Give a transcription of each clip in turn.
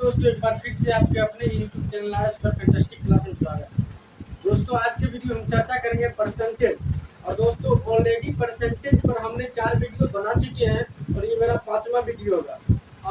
दोस्तों एक बार फिर से आपके अपने YouTube चैनल आया पर फैंटास्टिक क्लास में स्वागत है। दोस्तों आज के वीडियो हम चर्चा करेंगे परसेंटेज। और दोस्तों ऑलरेडी परसेंटेज पर हमने 4 वीडियो बना चुके हैं और ये मेरा 5वां वीडियो होगा।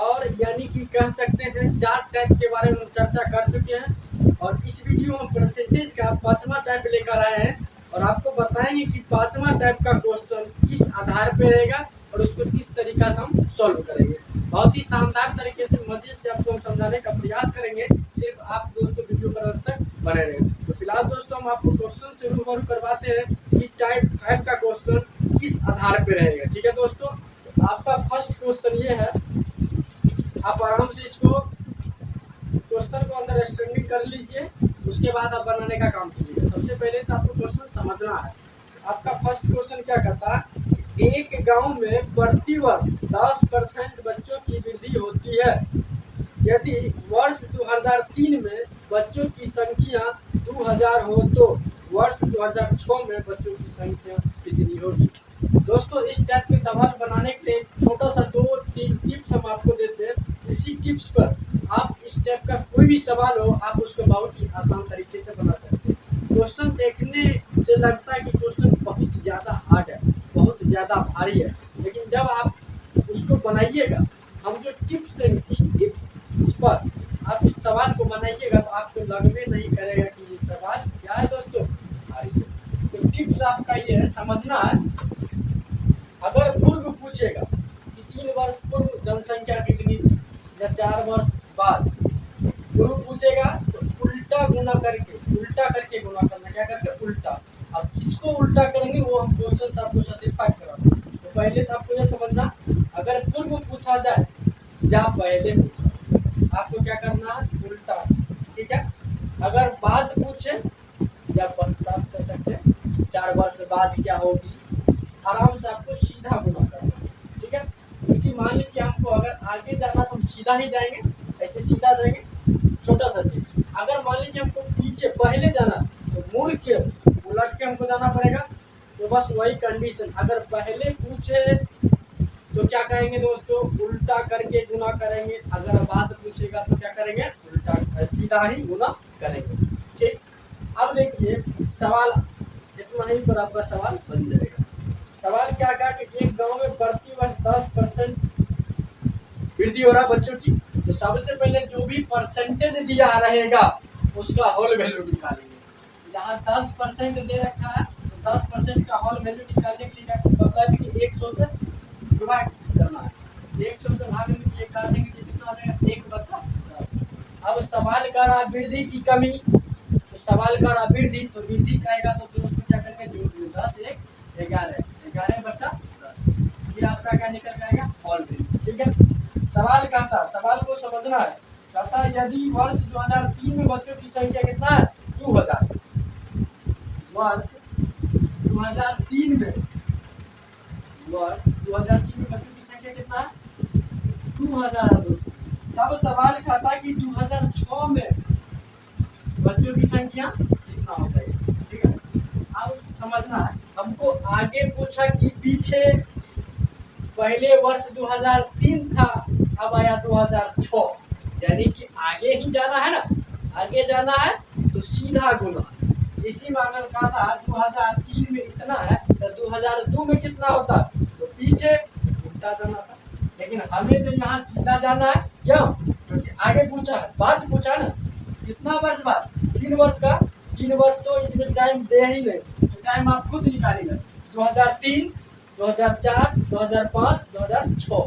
और यानी कि कह सकते हैं 4 टाइप के बारे में हम चर्चा कर चुके हैं और इस वीडियो में परसेंटेज का 5वां टाइप लेकर आए हैं और आपको बताएंगे कि 5वां टाइप का क्वेश्चन किस आधार पर रहेगा और उसको किस तरीका से हम सॉल्व करेंगे। बहुत ही शानदार तरीके से मजे से आपको हम समझाने का प्रयास करेंगे। सिर्फ आप दोस्तों वीडियो पर अंत तक बने रहें। तो फिलहाल दोस्तों हम आपको क्वेश्चन से रूबरू करवाते हैं कि टाइप 5 का क्वेश्चन किस आधार पे रहेगा। ठीक है दोस्तों, तो आपका फर्स्ट क्वेश्चन ये है, आप आराम से इसको क्वेश्चन को अंडरस्टैंडिंग कर लीजिए, उसके बाद आप बनाने का काम कीजिएगा। सबसे पहले तो आपको क्वेश्चन समझना है। आपका फर्स्ट क्वेश्चन क्या कहता है, एक गांव में प्रतिवर्ष 10% बच्चों की वृद्धि होती है। यदि वर्ष 2003 में बच्चों की संख्या 2000 हो तो वर्ष 2006 में बच्चों की संख्या कितनी होगी। दोस्तों इस टाइप के सवाल बनाने के लिए छोटा सा 2-3 टिप्स हम आपको देते हैं। इसी टिप्स पर आप इस टाइप का कोई भी सवाल हो आप उसको बहुत ही आसान तरीके से बना सकते हैं। क्वेश्चन देखने से लगता है कि क्वेश्चन बहुत ज़्यादा हार्ड है, बहुत ज़्यादा भारी है, लेकिन जब आप उसको बनाइएगा, हम जो टिप्स देंगे इस टिप्स पर आप इस सवाल को बनाइएगा तो आपको लगने नहीं करेगा कि ये सवाल क्या है दोस्तों, भारी है। तो टिप्स आपका ये है, समझना है। अगर पूर्व पूछेगा कि 3 वर्ष पूर्व जनसंख्या कितनी थी या 4 वर्ष बाद, पूर्व पूछेगा तो उल्टा करके गुना करना, क्या करके उल्टा। अब किसको उल्टा करेंगे वो हम क्वेश्चन आपको सेटिस्फाई कराते हैं। तो पहले तो आपको ये समझना, अगर पूर्व पूछा जाए या पहले पूछा, आपको क्या करना है, उल्टा। ठीक है, अगर बाद पूछे या पश्चात कर सकते हैं, 4 वर्ष बाद क्या होगी, आराम से आपको सीधा गुना करना है। ठीक है, क्योंकि मान लीजिए हमको अगर आगे जाना तो हम सीधा ही जाएंगे, ऐसे सीधा जाएंगे। छोटा सा टिप्स, अगर मान लीजिए हमको पीछे पहले जाना तो मुड़ के उलट के हमको जाना पड़ेगा। तो बस वही कंडीशन, अगर पहले पूछे तो क्या कहेंगे दोस्तों, उल्टा करके गुना करेंगे। अगर बाद पूछेगा तो क्या करेंगे, उल्टा सीधा ही गुना करेंगे। ठीक, अब देखिए सवाल इतना ही पर आपका सवाल बन जाएगा। सवाल क्या कहा कि एक गांव में प्रतिवर्ष 10% वृद्धि हो रहा बच्चों की। तो सबसे पहले जो भी परसेंटेज दिया रहेगा उसका होल वैल्यू निकालेंगे। यहाँ 10% दे रखा है तो 10% का होल वैल्यू निकालने के लिए क्या करना है कि 100 से डिवाइड करना है। 100 से भाग में काटने के लिए कितना आ जाएगा, 1/10। अब सवाल कर रहा वृद्धि की कमी, तो सवाल कर रहा वृद्धि, तो वृद्धि कहेगा तो दोस्तों क्या करेंगे, जोड़ दो 10 1 11 11/10। ये आपका क्या निकल जाएगा, होल वैल्यू। ठीक है, सवाल कहता, सवाल को समझना है। कहता यदि वर्ष 2003 में बच्चों की संख्या कितना है, 2000। वर्ष 2003 में बच्चों की संख्या कितना है, 2000 है दोस्तों। तब सवाल कहता कि 2006 में बच्चों की संख्या कितना हो जाएगी। ठीक है, अब समझना है, हमको आगे पूछा कि पीछे, पहले वर्ष 2003 था, अब आया 2006, यानी कि आगे ही जाना है ना, आगे जाना है तो सीधा गुना। इसी में अगर कहा था 2003 में इतना है तो 2002 में कितना होता, तो पीछे उल्टा जाना था। लेकिन हमें तो यहाँ सीधा जाना है, क्यों, क्योंकि आगे पूछा है, बाद पूछा ना, कितना वर्ष बाद, 3 वर्ष का। 3 वर्ष तो इसमें टाइम दे ही नहीं, तो टाइम आप खुद निकालेंगे। 2003, 2004, 2005, 2006,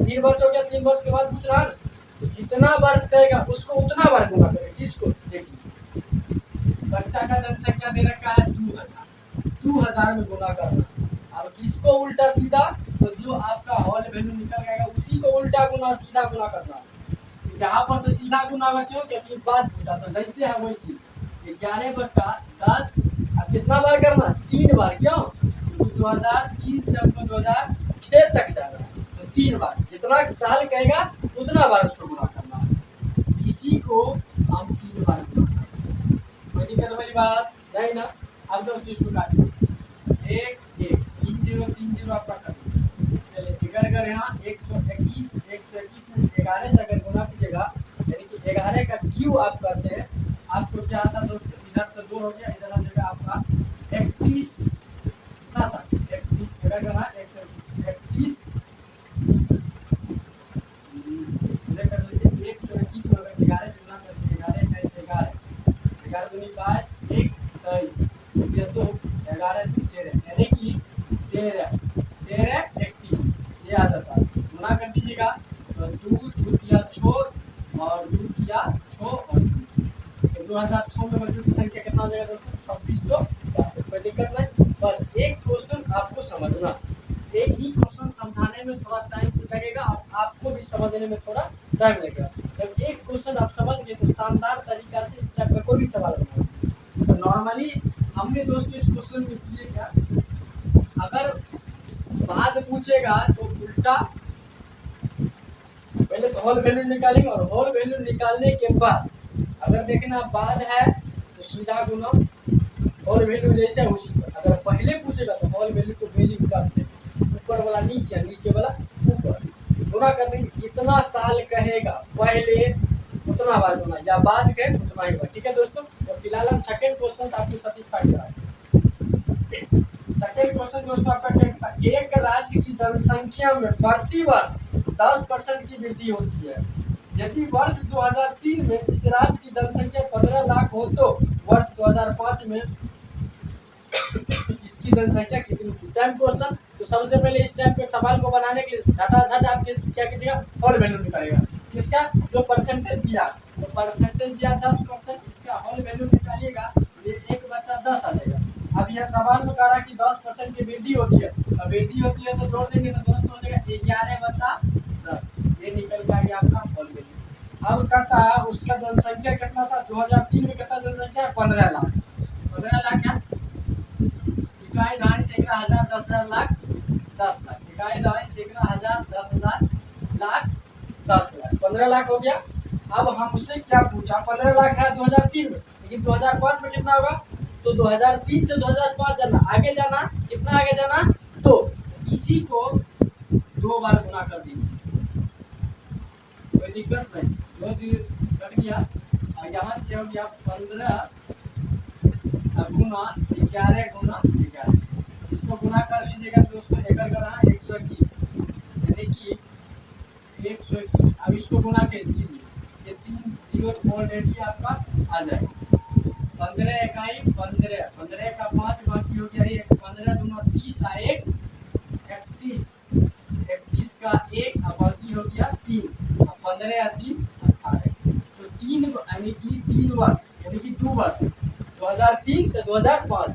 3 वर्ष हो गया। 3 वर्ष के बाद पूछ रहा है, तो जितना वर्ष कहेगा उसको उतना बार गुना करेगा। जिसको देखिए बच्चा का जनसंख्या दे रखा है 2000 में गुना करना। अब किसको उल्टा सीधा, तो जो आपका होल वैल्यू निकल जाएगा उसी को उल्टा गुना सीधा गुना करना। यहाँ पर तो सीधा गुना हुआ, क्यों, क्योंकि बाद पूछा, तो जैसे है वैसी 11/10। अब कितना बार करना, 3 बार, क्यों, 2003 से हमको 2006 तक जाना है, तो 3 बार। जितना साल कहेगा उतना बार उसको गुना करना है। इसी को हम 3 बार गुना करना है। कोई दिक्कत वाली बात नहीं ना। अब दोस्तों इसको काटिए, 1 1 3 0 3 0 आपका काटिए। चलिए अगर यहाँ 121 में 11 से अगर गुना कीजिएगा, यानी कि 11 का क्यू आप करते हैं, आपको क्या आता है दोस्तों, इधर तो 2 हो गया, इधर आ जाएगा आपका 31, कितना था 31, क्या करना 121, कर लीजिए 121 में अगर 11 से गुना करते 11 11 दूनी 22 1 23 ये 2 11 13 यानी कि 13 13 31 ये आ जाता है। गुना कर दीजिएगा तो 2 2 किया 6 और 2 किया 6 और 2 2006 में बच्चों की संख्या कितना हो जाएगा दोस्तों 2682। कोई दिक्कत नहीं, बस एक क्वेश्चन आपको समझना, एक ही क्वेश्चन समझाने में थोड़ा टाइम लगेगा, आपको भी समझने में थोड़ा टाइम लगेगा। जब एक क्वेश्चन आप समझ गए तो शानदार तरीका से इस टाइप का कोई भी सवाल बनाओ। तो नॉर्मली हमने दोस्तों इस क्वेश्चन में किए क्या, अगर बाद पूछेगा तो उल्टा पहले तो होल वैल्यू निकालेंगे और होल वैल्यू निकालने के बाद अगर देखना बाद है तो सीधा गुना होल वैल्यू जैसे उसी पर, अगर पहले पूछेगा तो होल वैल्यू को वैल्यू करते ऊपर वाला नीचे, नीचे वाला ऊपर, गुना करने में जितना साल कहेगा पहले उतना बार गुना या बाद के उतना ही बार। ठीक है दोस्तों, तो फिलहाल हम सेकंड क्वेश्चन आपको सेटिस्फाइड कराएंगे। सेकंड क्वेश्चन दोस्तों आपका क्या, एक राज्य की जनसंख्या में प्रति वर्ष 10% की वृद्धि होती है। यदि वर्ष 2003 में इस राज्य की जनसंख्या 15 लाख हो तो वर्ष 2005 में इसकी जनसंख्या कितनी थी। Same question. तो सबसे पहले इस टाइप के सवाल को बनाने के लिए झटाझट आप क्या कीजिएगा, होल वैल्यू निकालेगा। किसका, जो परसेंटेज दिया, तो परसेंटेज दिया 10%, इसका होल वैल्यू निकालिएगा, ये 1/10 आ जाएगा। अब यह सवाल में कह रहा कि 10% की वृद्धि होती है, अब वृद्धि होती है तो जोड़ देंगे तो दोस्तों हो जाएगा 11/10, ये निकल के आ गया आपका होल वैल्यू। अब कहता है उसका जनसंख्या कितना था 2003 में, कितना जनसंख्या 15 लाख, 15 लाख है, इकाई दहाई सैकड़ा हजार 10,000 लाख 10 लाख, इकाई दहाई सैकड़ा हजार 10,000 लाख 10 लाख, 15 लाख हो गया। अब हमसे क्या पूछा, 15 लाख है 2003 में, लेकिन 2005 में कितना होगा, तो 2003 से 2005 जाना, आगे जाना, कितना आगे जाना, तो इसी को 2 बार गुना कर दीजिए, कोई दिक्कत नहीं, 2 कट गया और यहाँ से हो गया 15 गुना 11 गुना 11, इसको गुना कर लीजिएगा दोस्तों, एकड़ का रहा 121 यानी कि 121। अब इसको गुना कर दीजिए, ये 3 जीरो ऑलरेडी आपका आ जाएगा, 15 इकाई 15, 15 का 5 बाकी हो गया 1, 15 दूना 30 आ 1 31, 31 का 1 और बाकी हो गया 3, 15 या 3 18, तो 3 यानी कि 3 वर्ष यानी कि 2 वर्ष 2003 से 2005,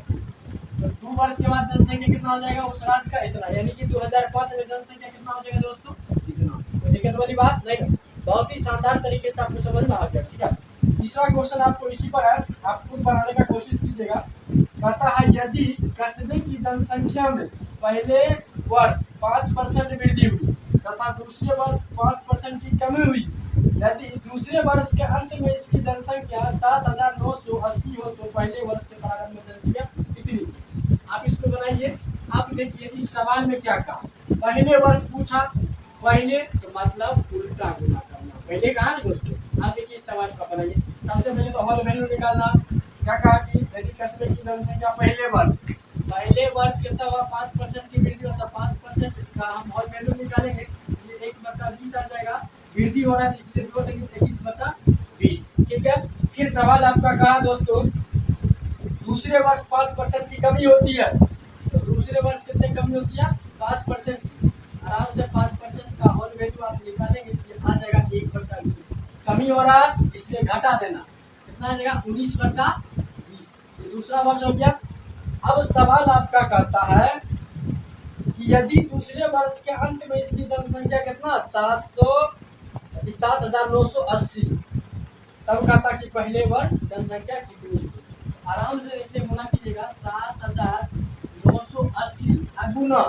तो 2 वर्ष के बाद जनसंख्या कितना हो जाएगा उस राज्य का, इतना, यानी कि 2005 में जनसंख्या कितना हो जाएगा दोस्तों, इतना। कोई दिक्कत वाली बात नहीं ना, बहुत ही शानदार तरीके से आपको समझ में आ गया। ठीक है, तीसरा क्वेश्चन आपको इसी पर है, आप खुद बनाने का कोशिश कीजिएगा। कहता है यदि कस्बे की जनसंख्या में पहले वर्ष 5% वृद्धि हुई तथा दूसरे वर्ष 5% की कमी हुई, यदि दूसरे वर्ष के अंत में इसकी जनसंख्या 7,980 हो तो पहले वर्ष के प्रारंभ में जनसंख्या कितनी थी। आप इसको बनाइए। आप देखिए इस सवाल में क्या कहा, पहले वर्ष पूछा, पहले तो मतलब उल्टा गुना करना, पहले कहा ना दोस्तों। आप देखिए इस सवाल का बनाइए, सबसे पहले तो होल वैल्यू निकालना। क्या कहा कि यदि कस्बे की जनसंख्या पहले वर्ष कितना हुआ 5% की वृद्धि होता, 5% का हम होल वैल्यू निकालेंगे, ये 1/20 आ जाएगा, वृद्धि हो रहा है इसलिए जोड़ देंगे 21/20। ठीक है, फिर सवाल आपका कहा दोस्तों दूसरे वर्ष 5% की कमी होती है, तो दूसरे वर्ष कितने कमी होती है 5% की, आराम से 5% का होल वैल्यू आप निकालेंगे तो आ जाएगा 1/20, कमी हो रहा है इसलिए घटा देना, कितना आ जाएगा 19/20, ये दूसरा वर्ष हो गया। अब सवाल आपका कहता है कि यदि दूसरे वर्ष के अंत में इसकी जनसंख्या कितना 7,980, तब कहता कि पहले वर्ष जनसंख्या कितनी थी। आराम से देखिए गुना कीजिएगा 7,980, अब गुना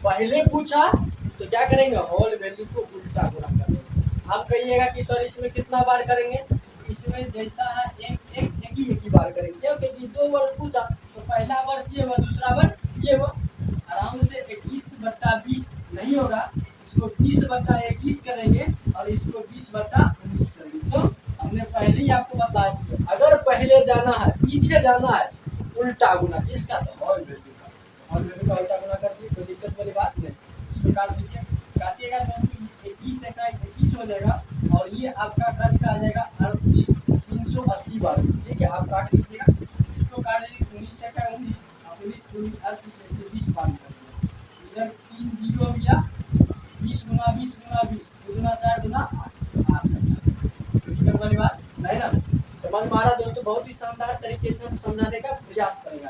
पहले पूछा तो क्या करेंगे होल वैल्यू को उल्टा गुना कर देंगे। आप कहिएगा कि सर इसमें कितना बार करेंगे, इसमें जैसा है एक ही बार करेंगे, क्योंकि 2 वर्ष पूछा तो पहला वर्ष ये हुआ, दूसरा वर्ष ये हुआ। आराम से 21/20 नहीं होगा, इसको 20/21 करेंगे और इसको 20/19 करेंगे, जो पहले जाना है, पीछे जाना है, उल्टा गुना किसका, तो हॉल वैल्यू का। हॉल वैल्यू का उल्टा गुना कर दिए, कोई दिक्कत वाली बात नहीं। इसको काट दीजिए, काटिएगा दोस्तों 21 का 21 हो जाएगा और ये आपका कट का आ जाएगा 38 380 बार। ठीक है, आप काट लीजिएगा, इसको काट दीजिए 19 का 19 19 38 20 बार। इधर 3 जीरो हो गया, 20 गुना 20 गुना 20 2 गुना 4 गुना 8 दिक्कत वाली बात नहीं ना। समझ में आ रहा दोस्तों, बहुत ही शानदार तरीके से हम समझाने का प्रयास करेंगे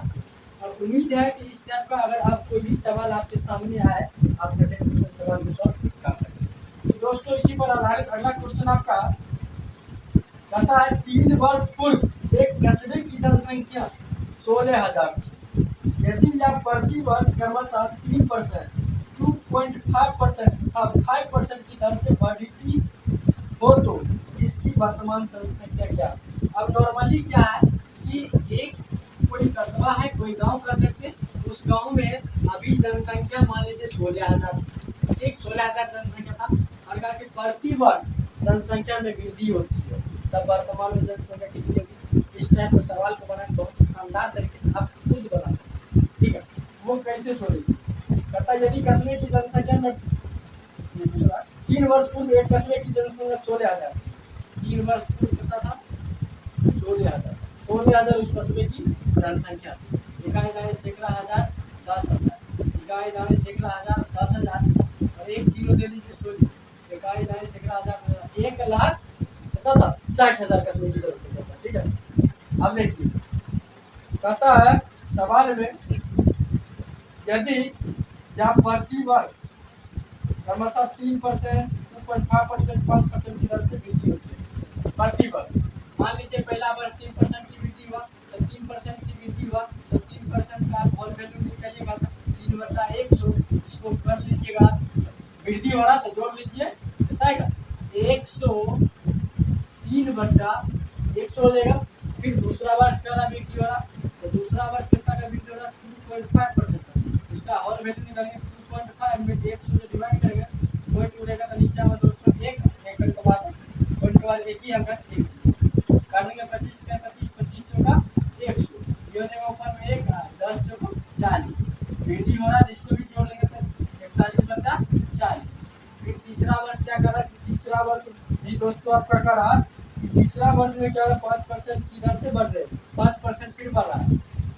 और उम्मीद है कि इस टाइप का अगर आप कोई भी सवाल आपके सामने आए आप सवाल को सॉल्व कर सकते हैं। तो दोस्तों इसी पर आधारित अगला क्वेश्चन आपका कहता है 3 वर्ष पूर्व एक कस्बे की जनसंख्या 16,000 थी। यदि यह प्रति वर्ष क्रमशः 3%, 2.5% तथा 5% की दर से बढ़ती हो तो इसकी वर्तमान जनसंख्या क्या। अब नॉर्मली क्या है कि एक कोई कस्बा है, कोई गांव कर सकते हैं, उस गांव में अभी जनसंख्या मान लीजिए 16,000, ठीक 16,000 जनसंख्या था और कहा कि प्रति वर्ष जनसंख्या में वृद्धि होती है, तब वर्तमान में जनसंख्या कितनी होगी। इस टाइप के सवाल को बनाने बहुत ही शानदार तरीके से आप खुद बना सकते हैं। ठीक है, वो कैसे सोचेंगे, कहता यदि कस्बे की जनसंख्या में 3 वर्ष पूर्व एक कस्बे की जनसंख्या 16,000, 3 वर्ष पूर्व कितना था 16,000 उस कस्बे की जनसंख्या। इकाई दाएं सैकड़ा हजार 10,000, इकाई दाएं सैकड़ा हजार 10,000 और एक जीरो दे दीजिए 16, इकाई दाएं सैकड़ा हजार 1,00,000 कितना था 60,000 कस्बे की जनसंख्या था। ठीक है, अब देखिए कहता है सवाल में यदि या प्रति वर्ष क्रमशः 3%, 2.5%, 5% की दर से वृद्धि होती है प्रति वर्ष। मान लीजिए पहला वर्ष 3% की वृद्धि हुआ तो 3% की वृद्धि हुआ तो 3% का हॉल वैल्यू निकालिएगा 3/100, इसको कर लीजिएगा, वृद्धि हो रहा तो जोड़ लीजिए कितना आएगा 100, 3/100 हो जाएगा। फिर दूसरा वर्ष का वृद्धि हो रहा तो दूसरा वर्ष कितना का वृद्धि हो रहा 2.5%, इसका हॉल वैल्यू निकालेंगे 2.5 में 100 से डिवाइड करेंगे, पॉइंट उड़ेगा तो नीचे में दोस्तों एक के बाद पॉइंट के बाद एक ही अंक काट देंगे 25 का 25 25 चौका 100, ये हो जाएगा ऊपर में 1 10 चौका 40, वृद्धि हो रहा है इसको भी जोड़ लेंगे तो 41/40। फिर तीसरा वर्ष क्या करा, तीसरा वर्ष भी दोस्तों आपका करा, तीसरा वर्ष में क्या 5% की दर से बढ़ रहे 5% फिर बढ़ रहा है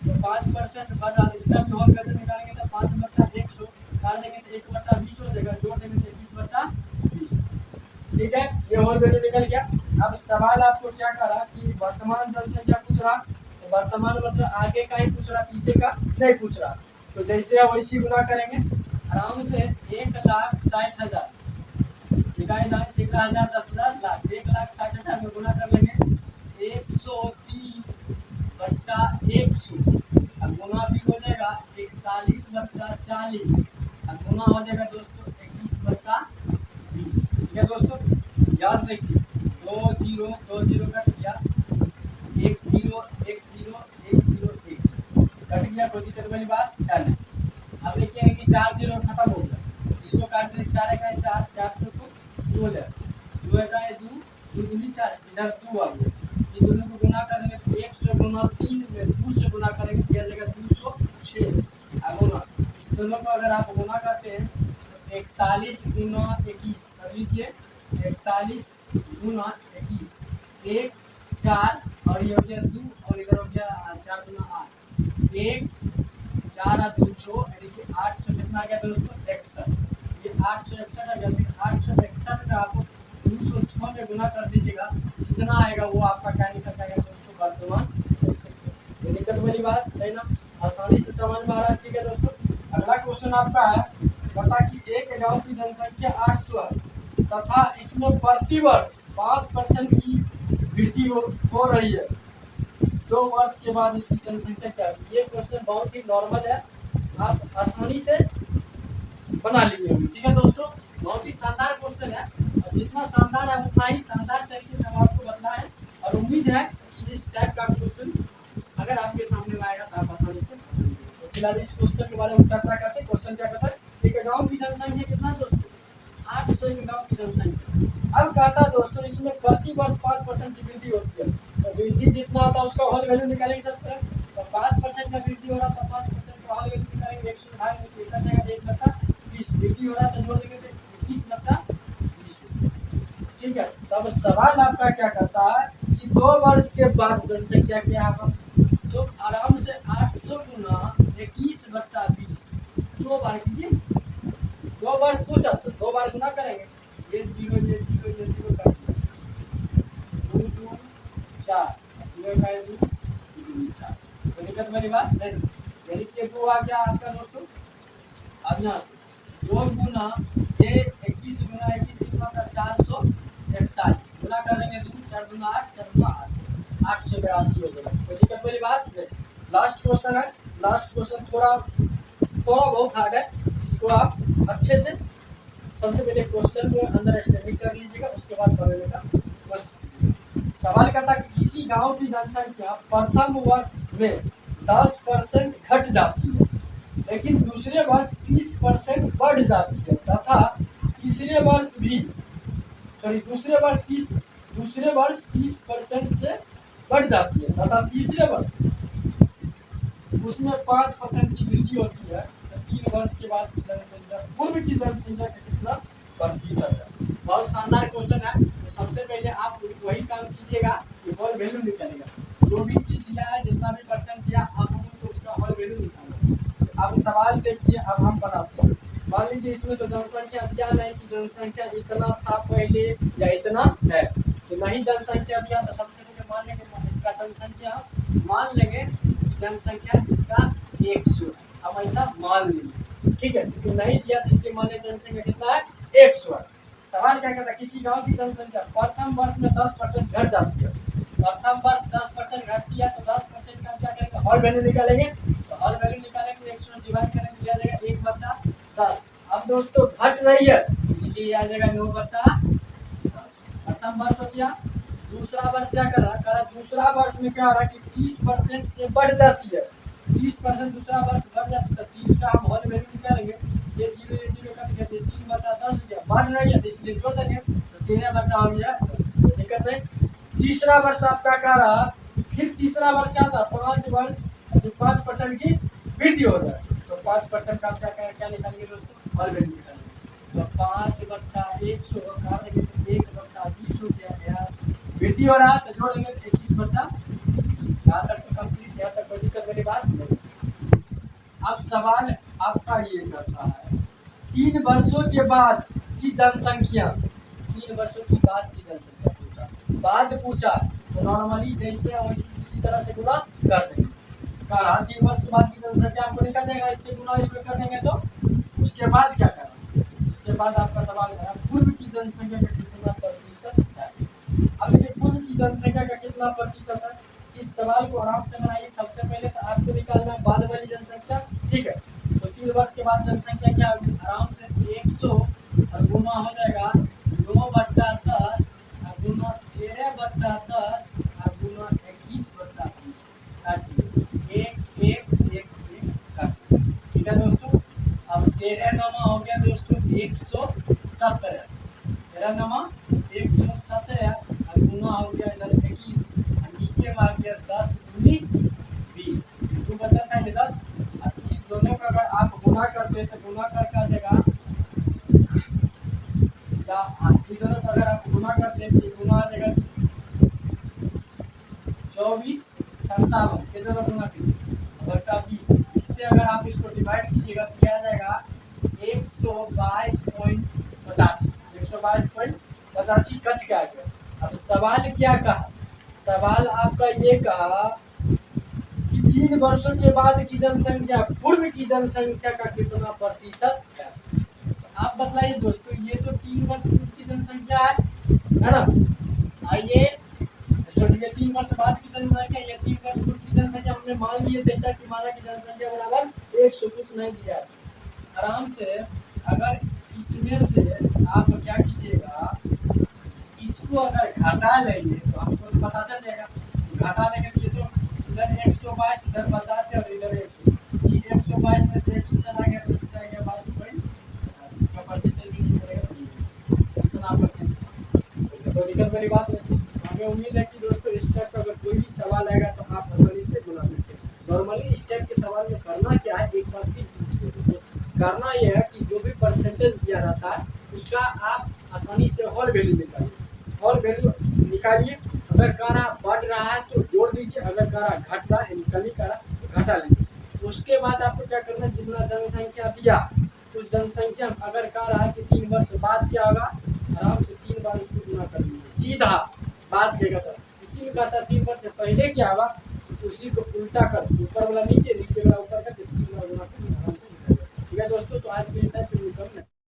तो 5% बढ़ रहा है, इसका भी हॉल वैल्यू निकालेंगे तो 5/100 काट देंगे तो 1/20 हो जाएगा, जोड़ देंगे तो 21/20। ठीक है, ये हॉल वैल्यू निकल गया। अब सवाल आपको क्या करा कि वर्तमान जनसंख्या पूछ रहा, तो वर्तमान मतलब आगे का ही पूछ रहा, पीछे का नहीं पूछ रहा, तो जैसे है वैसी गुना करेंगे आराम से 1,60,000, इकाई दाएं सैकड़ा हजार 10,000 लाख 1,60,000 में गुना कर लेंगे 103/100, अब गुना फिर हो जाएगा 41/40, अब गुना हो जाएगा दोस्तों 21/20। ठीक है दोस्तों, याद रखिए 2 जीरो कट गया, 1 जीरो 1 जीरो 1 जीरो 1 कट गया, कोई दिक्कत वाली बात नहीं। अब देखिए कि 4 जीरो खत्म हो गया, इसको काट देंगे 4 का 4 4 चौको 16, 2 का 2 2 दूनी 4, इधर 2 आ गया, ये दोनों को गुना करेंगे तो 100 गुना 3 में 2 से गुना करेंगे क्या जाएगा 206 गुना, इस दोनों को अगर आप गुना करते हैं तो 41 गुना 21 कर लीजिए, 41 गुना 21 1 4 और ये हो गया 2 और इधर हो गया 4 गुना 8 1 4 2 6 देखिए 800 कितना आ गया दोस्तों 61, ये 861 आ गया। फिर 861 का आप 206 में गुना कर दीजिएगा, जितना आएगा वो आपका क्या निकल आएगा दोस्तों वर्तमान जनसंख्या। ये दिक्कत वाली बात नहीं ना, आसानी से समझ में आ रहा है। ठीक है दोस्तों, अगला क्वेश्चन आपका है बता कि एक गांव की जनसंख्या 800 है तथा इसमें प्रति वर्ष 5% की वृद्धि हो रही है, 2 वर्ष के बाद इसकी जनसंख्या क्या है। ये क्वेश्चन बहुत ही नॉर्मल है, आप आसानी से बना लीजिए। ठीक है दोस्तों, बहुत ही शानदार क्वेश्चन है और जितना शानदार है उतना ही शानदार तरीके से हम आपको बताना है और उम्मीद है कि इस टाइप का क्वेश्चन अगर आपके सामने आएगा तो आप आसानी से। तो फिलहाल इस क्वेश्चन के बारे में चर्चा करते हैं। क्वेश्चन क्या कहता है, एक गाँव की जनसंख्या कितना दोस्तों 800 गाँव की जनसंख्या। अब कहता है दोस्तों इसमें प्रति वर्ष 5% की वृद्धि होती है, तो वृद्धि जितना होता है उसका होल वैल्यू निकालेंगे सबसे पहले। तो 5% का वृद्धि हो रहा है तो 5% का होल वैल्यू निकालेंगे, 100 भाग में कितना जाएगा 1/20 वृद्धि हो रहा है तो जोड़ देंगे 21/20। ठीक है, तो अब सवाल आपका क्या कहता है कि 2 वर्ष के बाद जनसंख्या क्या होगा। तो आराम से 800 गुना 21/20 2 बार कीजिए, 2 बार पूछा तो 2 बार गुना करेंगे, ये 0 ये 0 ये 0 कर 2 2 4 2 का 2 4। तो दिक्कत वाली बात नहीं, यानी कि ये 2 आ गया आपका दोस्तों। अब यहाँ 2 गुना ये 21 गुना 21 कितना था 441 गुना करेंगे 2 4 गुना 8 4 गुना 8 882 हो जाएगा। कोई दिक्कत वाली बात नहीं। लास्ट क्वेश्चन है, लास्ट क्वेश्चन थोड़ा बहुत हार्ड है, इसको आप अच्छे से सबसे पहले क्वेश्चन को अंडरस्टैंडिंग कर लीजिएगा, उसके बाद पढ़ने का कोशिश। सवाल करता है किसी गांव की जनसंख्या प्रथम वर्ष में 10% घट जाती है लेकिन दूसरे वर्ष 30% बढ़ जाती है तथा दूसरे वर्ष 30% से बढ़ जाती है तथा तीसरे वर्ष उसमें 5% की वृद्धि होती है। 3 वर्ष के बाद जनसंख्या पूर्व की जनसंख्या का कितना प्रतिशत है। बहुत शानदार क्वेश्चन है। तो सबसे पहले आप वही काम कीजिएगा कि होल वैल्यू निकालेगा, जो भी चीज दिया है जितना भी परसेंट दिया आप हमको उसका होल वैल्यू निकालेगा। अब सवाल देखिए, अब हम बनाते हैं। मान लीजिए इसमें तो जनसंख्या दिया नहीं कि जनसंख्या इतना था पहले या इतना है, तो नहीं जनसंख्या दिया तो सबसे पहले मान लेंगे इसका जनसंख्या मान लेंगे कि जनसंख्या इसका 100, हम ऐसा मान लेंगे। ठीक है, क्योंकि नहीं दिया तो इसके मान लें जनसंख्या कितना है 100। सवाल क्या कहता है किसी गांव की जनसंख्या प्रथम वर्ष में 10% घट जाती है। प्रथम वर्ष 10% घटती है तो 10% का क्या करेंगे होल वैल्यू निकालेंगे। तो होल वैल्यू निकालेंगे 100 डिवाइड करेंगे दिया जाएगा 1/10। अब दोस्तों घट रही है इसलिए आ जाएगा 9/10। प्रथम वर्ष हो गया। दूसरा वर्ष क्या कर रहा दूसरा वर्ष में क्या हो रहा है कि 30% से बढ़ जाती है। 30% दूसरा वर्ष बढ़ जाती है तो 30 का हम होल वैल्यू निकालेंगे, ये 0 ये 0 कट गया 3/10 हो गया। बढ़ रही है तो इसलिए जोड़ देंगे तो 13/10 हो गया। कोई दिक्कत नहीं। तीसरा वर्ष आपका क्या रहा, फिर तीसरा वर्ष क्या था 5 वर्ष 5% की वृद्धि हो जाए तो 5% का क्या निकालेंगे दोस्तों होल वैल्यू निकालेंगे। तो 5/100 काट देंगे तो 1/20 हो गया। वृद्धि हो रहा तो जोड़ देंगे 21/20। यहाँ तक तो कंप्लीट, यहाँ तक कोई दिक्कत वाली बात नहीं। अब सवाल आपका ये करता है 3 वर्षों के बाद की जनसंख्या, 3 वर्षों की बाद की जनसंख्या पूछा तो नॉर्मली जैसे उसी तरह से गुना कर देंगे। 3 वर्ष के बाद की जनसंख्या आपको निकल जाएगा, इससे गुना इसमें कर देंगे तो उसके बाद क्या करना। उसके बाद आपका सवाल है पूर्व की जनसंख्या का कितना प्रतिशत है। अब देखिए पूर्व की जनसंख्या का कितना प्रतिशत है, इस सवाल को आराम से बनाइए। सबसे पहले तो आपको निकालना बाद वाली जनसंख्या। ठीक है, तो 3 वर्ष के बाद जनसंख्या क्या होगी, आराम से 100 और गुना हो जाएगा 9/10 और गुना 13/10 और गुना 21/20 1 1 1 1 काट। ठीक है दोस्तों, अब 13 नमा हो गया दोस्तों 117, 13 नमा 117 और गुना हो गया इधर 21 और नीचे में आ गया 10 दूनी 20 तो बचा था 10। और इस दोनों का अगर आप गुना करते हैं तो गुना करके आ जाएगा, इन दोनों का अगर आप गुना करते हैं तो गुना आ जाएगा 24 57, ये दोनों गुना कीजिए 20। इससे अगर आप इसको डिवाइड कीजिएगा तो क्या आ जाएगा 122.85 कट के आ गया। अब सवाल क्या कहा, सवाल आपका ये कहा कि 3 वर्षों के बाद की जनसंख्या पूर्व की जनसंख्या का कितना प्रतिशत है। आप बताइए दोस्तों, ये तो 3 वर्ष पूर्व की जनसंख्या है ना। आइए छोड़िए 3 वर्ष बाद की जनसंख्या, ये 3 वर्ष पूर्व की जनसंख्या हमने मान लिए जैसा कि माना की जनसंख्या बराबर 100, कुछ नहीं दिया। आराम से अगर इसमें से आप क्या कीजिएगा, इसको अगर घटा लेंगे तो आपको पता चल जाएगा। घटा लेंगे तो ये तो इधर 122 इधर 50 और इधर 100, ये 122 में से 100 चला गया तो सीधा गया 22.50। इसका परसेंटेज भी नहीं करेगा तो इतना परसेंट, कोई दिक्कत वाली बात नहीं। हमें उम्मीद है कि दोस्तों इस टाइप का अगर कोई सवाल आएगा तो आप आसानी से बना सकते हैं। नॉर्मली इस टाइप के सवाल में करना क्या है, एक बार फिर करना यह है कि जो भी परसेंटेज दिया रहता है उसका आप आसानी से होल वैल्यू निकालिए। होल वैल्यू निकालिए, अगर कारा बढ़ रहा है तो जोड़ दीजिए, अगर कारा घट रहा है यानी कमी कारा तो घटा लीजिए। उसके बाद आपको क्या करना है, जितना जनसंख्या दिया उस जनसंख्या अगर कह रहा है कि 3 वर्ष बाद क्या होगा, आराम से 3 बार उसको गुना कर लीजिए, सीधा बात कहेगा। तो इसी में कहता है 3 वर्ष से पहले क्या होगा, उसी को उल्टा कर, ऊपर वाला नीचे, नीचे वाला ऊपर कर, 3 बार गुना कर आराम से निकल जाएगा। ठीक है दोस्तों, तो आज के लिए